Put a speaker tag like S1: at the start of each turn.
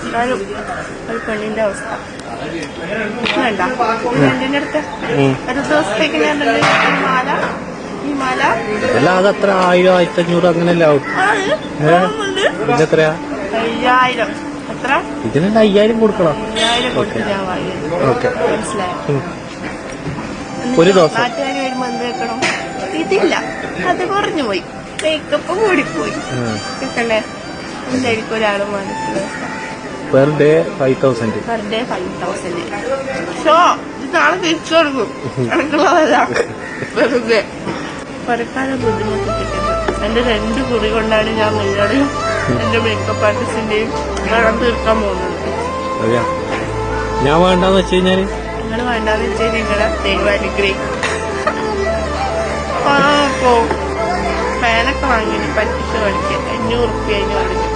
S1: എന്നാലും ഒരു പെണ്ണിന്റെ അവസ്ഥ വേണ്ട. എന്റെ അടുത്ത് ഒരു ദിവസത്തേക്ക് ഞാൻ മാല ഈ മാല
S2: അല്ലാതെ അത്ര 1000 1500 അങ്ങനെയല്ല ആവും. ഇതെത്രയാ?
S1: 5000. എത്ര?
S2: ഇതിന് 5000 കൊടുക്കണം.
S1: 5000 കൊടുത്ത് ഞാൻ വാങ്ങി. മനസ്സിലായോ?
S2: ഒരു ദിവസം
S1: നാട്ടുകാർ വരുമ്പോ എന്ത് വെക്കണം? ഇതില്ല, അത് കുറഞ്ഞു പോയി, മേക്കപ്പ് കൂടിപ്പോയി. കേൾക്കണ്ടേ? എന്തായിരിക്കും ഒരാള് മനസ്സിലാവും.
S2: Per day 5000.
S1: Per day 5000. Show ഇത് നാളെ തിരിച്ചു കൊടുക്കും. കണക്കുള്ളതല്ല, വെറുതെ കുറക്കാതെ ബുദ്ധിമുട്ടിപ്പിക്കുന്നത്. എന്റെ 2 കുറി കൊണ്ടാണ് ഞാൻ നിങ്ങളുടെയും എന്റെ മേക്കപ്പ് ആർട്ടിസ്റ്റിന്റെയും കടം തീർക്കാൻ പോകുന്നത്.
S2: ഞാൻ വേണ്ടെന്ന് വെച്ച് കഴിഞ്ഞാല്
S1: നിങ്ങൾ വേണ്ടാന്ന് വെച്ചാൽ നിങ്ങളെ ദൈവം അനുഗ്രഹിക്കും. ഫാനൊക്കെ വാങ്ങി പറ്റിച്ച് കളിക്കാൻ 500 റുപ്യ അതിന് കളിക്കും.